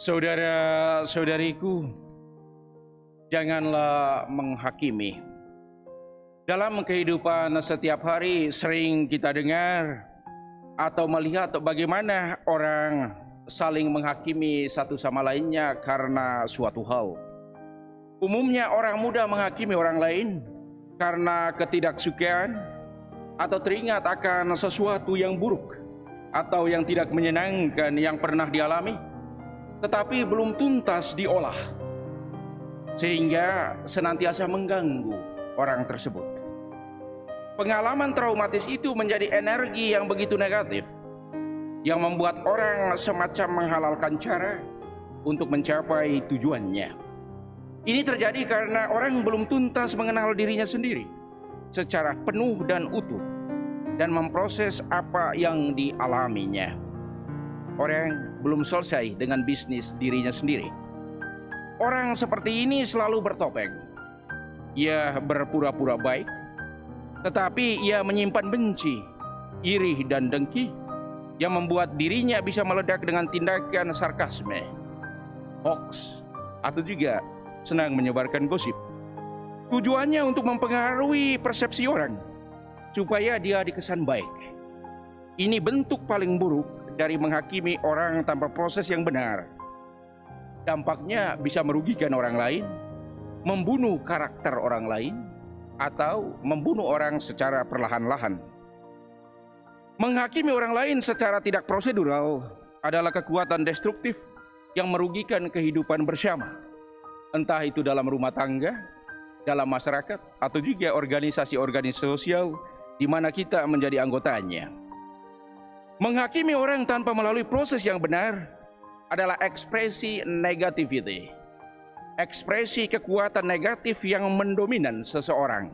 Saudara-saudariku, janganlah menghakimi. Dalam kehidupan setiap hari sering kita dengar atau melihat bagaimana orang saling menghakimi satu sama lainnya karena suatu hal. Umumnya orang muda menghakimi orang lain karena ketidaksukaan atau teringat akan sesuatu yang buruk atau yang tidak menyenangkan yang pernah dialami, tetapi belum tuntas diolah, sehingga senantiasa mengganggu orang tersebut. Pengalaman traumatis itu menjadi energi yang begitu negatif, yang membuat orang semacam menghalalkan cara untuk mencapai tujuannya. Ini terjadi karena orang belum tuntas mengenal dirinya sendiri secara penuh dan utuh, dan memproses apa yang dialaminya. Orang belum selesai dengan bisnis dirinya sendiri. Orang seperti ini selalu bertopeng. Ia berpura-pura baik, tetapi ia menyimpan benci, iri dan dengki yang membuat dirinya bisa meledak dengan tindakan sarkasme, hoax, atau juga senang menyebarkan gosip. Tujuannya untuk mempengaruhi persepsi orang supaya dia dikesan baik. Ini bentuk paling buruk dari menghakimi orang tanpa proses yang benar. Dampaknya bisa merugikan orang lain, membunuh karakter orang lain, atau membunuh orang secara perlahan-lahan. Menghakimi orang lain secara tidak prosedural adalah kekuatan destruktif yang merugikan kehidupan bersama, entah itu dalam rumah tangga, dalam masyarakat, atau juga organisasi-organisasi sosial di mana kita menjadi anggotanya. Menghakimi orang tanpa melalui proses yang benar adalah ekspresi negativity, ekspresi kekuatan negatif yang mendominan seseorang,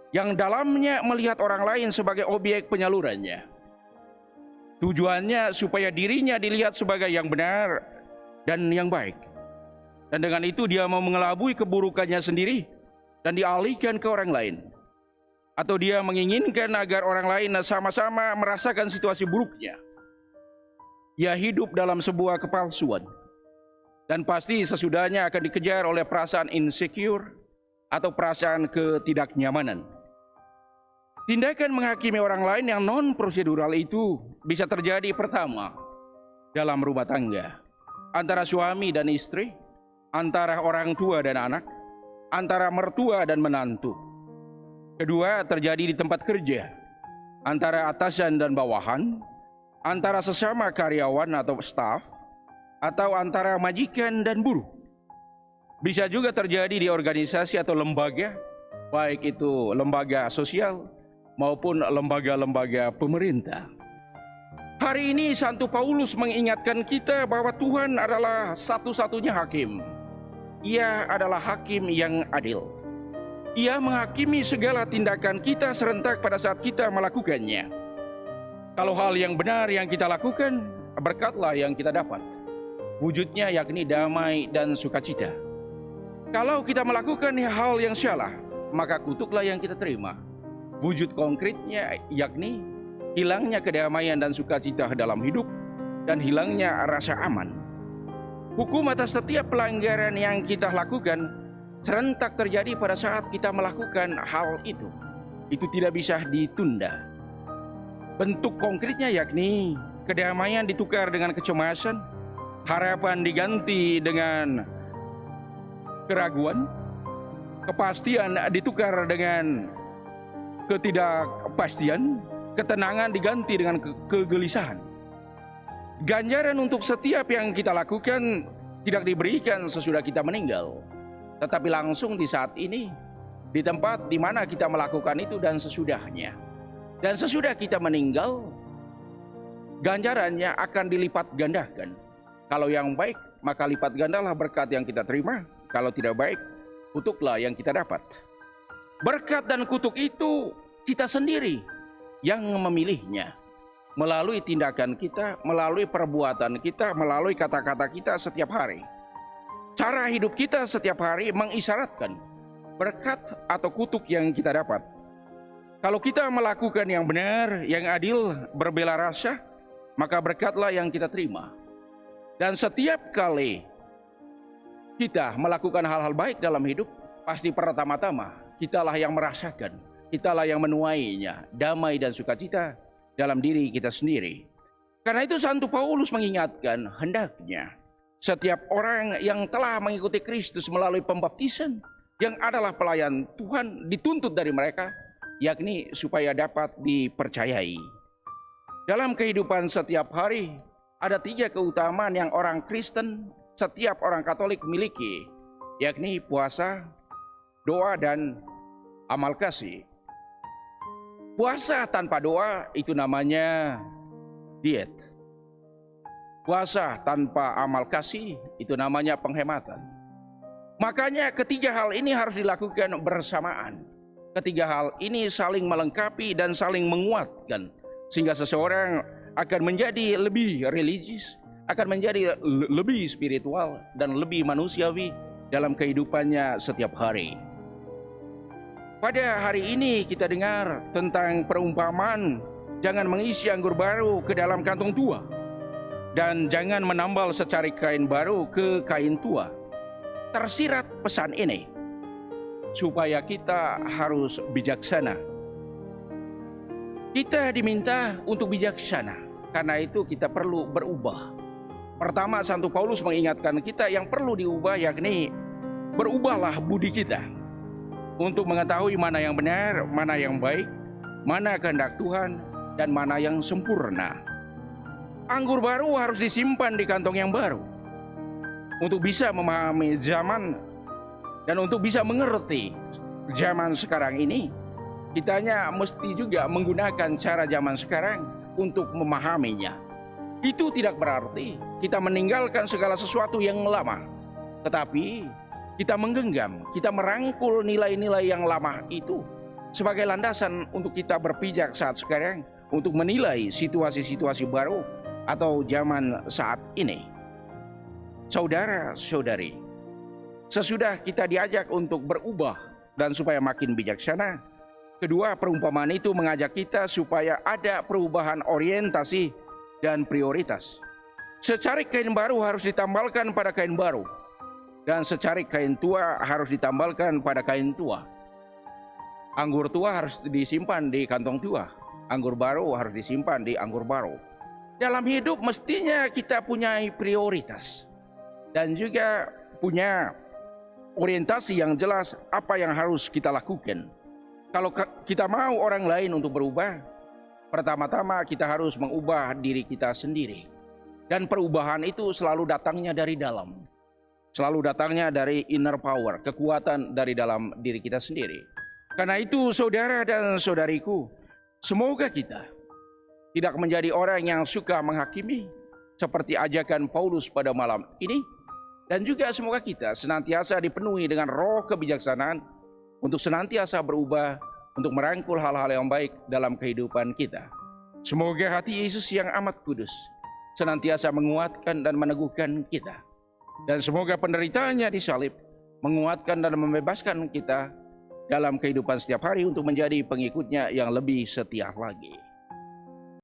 yang dalamnya melihat orang lain sebagai objek penyalurannya. Tujuannya supaya dirinya dilihat sebagai yang benar dan yang baik, dan dengan itu dia mau mengelabui keburukannya sendiri dan dialihkan ke orang lain. Atau dia menginginkan agar orang lain sama-sama merasakan situasi buruknya. Ia hidup dalam sebuah kepalsuan, dan pasti sesudahnya akan dikejar oleh perasaan insecure atau perasaan ketidaknyamanan. Tindakan menghakimi orang lain yang non-prosedural itu bisa terjadi pertama dalam rumah tangga, antara suami dan istri, antara orang tua dan anak, antara mertua dan menantu. Kedua, terjadi di tempat kerja, antara atasan dan bawahan, antara sesama karyawan atau staf, atau antara majikan dan buruh. Bisa juga terjadi di organisasi atau lembaga, baik itu lembaga sosial maupun lembaga-lembaga pemerintah. Hari ini Santo Paulus mengingatkan kita bahwa Tuhan adalah satu-satunya hakim. Ia adalah hakim yang adil. Ia menghakimi segala tindakan kita serentak pada saat kita melakukannya. Kalau hal yang benar yang kita lakukan, berkatlah yang kita dapat. Wujudnya yakni damai dan sukacita. Kalau kita melakukan hal yang salah, maka kutuklah yang kita terima. Wujud konkretnya yakni hilangnya kedamaian dan sukacita dalam hidup, dan hilangnya rasa aman. Hukum atas setiap pelanggaran yang kita lakukan serentak terjadi pada saat kita melakukan hal itu. Itu tidak bisa ditunda. Bentuk konkretnya yakni kedamaian ditukar dengan kecemasan, harapan diganti dengan keraguan, kepastian ditukar dengan ketidakpastian, ketenangan diganti dengan kegelisahan. Ganjaran untuk setiap yang kita lakukan tidak diberikan sesudah kita meninggal, tetapi langsung di saat ini, di tempat di mana kita melakukan itu dan sesudahnya. Dan sesudah kita meninggal, ganjarannya akan dilipat gandakan. Kalau yang baik, maka lipat gandalah berkat yang kita terima. Kalau tidak baik, kutuklah yang kita dapat. Berkat dan kutuk itu kita sendiri yang memilihnya. Melalui tindakan kita, melalui perbuatan kita, melalui kata-kata kita setiap hari. Cara hidup kita setiap hari mengisyaratkan berkat atau kutuk yang kita dapat. Kalau kita melakukan yang benar, yang adil, berbela rasa, maka berkatlah yang kita terima. Dan setiap kali kita melakukan hal-hal baik dalam hidup, pasti pertama-tama kitalah yang merasakan, kitalah yang menuainya, damai dan sukacita dalam diri kita sendiri. Karena itu Santo Paulus mengingatkan, hendaknya setiap orang yang telah mengikuti Kristus melalui pembaptisan, yang adalah pelayan Tuhan, dituntut dari mereka, yakni supaya dapat dipercayai. Dalam kehidupan setiap hari, ada 3 keutamaan yang orang Kristen, setiap orang Katolik miliki, yakni puasa, doa, dan amal kasih. Puasa tanpa doa itu namanya diet. Puasa tanpa amal kasih itu namanya penghematan. Makanya ketiga hal ini harus dilakukan bersamaan. Ketiga hal ini saling melengkapi dan saling menguatkan, sehingga seseorang akan menjadi lebih religius, akan menjadi lebih spiritual dan lebih manusiawi dalam kehidupannya setiap hari. Pada hari ini kita dengar tentang perumpamaan jangan mengisi anggur baru ke dalam kantong tua, dan jangan menambal secari kain baru ke kain tua. Tersirat pesan ini supaya kita harus bijaksana. Kita diminta untuk bijaksana, karena itu kita perlu berubah. Pertama, Santo Paulus mengingatkan kita yang perlu diubah, yakni berubahlah budi kita untuk mengetahui mana yang benar, mana yang baik, mana kehendak Tuhan, dan mana yang sempurna. Anggur baru harus disimpan di kantong yang baru untuk bisa memahami zaman dan untuk bisa mengerti zaman sekarang ini. Kitanya mesti juga menggunakan cara zaman sekarang untuk memahaminya. Itu tidak berarti kita meninggalkan segala sesuatu yang lama, tetapi kita menggenggam, kita merangkul nilai-nilai yang lama itu sebagai landasan untuk kita berpijak saat sekarang, untuk menilai situasi-situasi baru atau zaman saat ini. Saudara-saudari, sesudah kita diajak untuk berubah dan supaya makin bijaksana, kedua perumpamaan itu mengajak kita supaya ada perubahan orientasi dan prioritas. Secarik kain baru harus ditambalkan pada kain baru, dan secarik kain tua harus ditambalkan pada kain tua. Anggur tua harus disimpan di kantong tua, anggur baru harus disimpan di anggur baru. Dalam hidup mestinya kita punya prioritas dan juga punya orientasi yang jelas apa yang harus kita lakukan. Kalau kita mau orang lain untuk berubah, pertama-tama kita harus mengubah diri kita sendiri. Dan perubahan itu selalu datangnya dari dalam. Selalu datangnya dari inner power, kekuatan dari dalam diri kita sendiri. Karena itu saudara dan saudariku, semoga kita tidak menjadi orang yang suka menghakimi seperti ajakan Paulus pada malam ini. Dan juga semoga kita senantiasa dipenuhi dengan roh kebijaksanaan untuk senantiasa berubah, untuk merangkul hal-hal yang baik dalam kehidupan kita. Semoga hati Yesus yang amat kudus senantiasa menguatkan dan meneguhkan kita. Dan semoga penderitaannya di salib menguatkan dan membebaskan kita dalam kehidupan setiap hari untuk menjadi pengikutnya yang lebih setia lagi.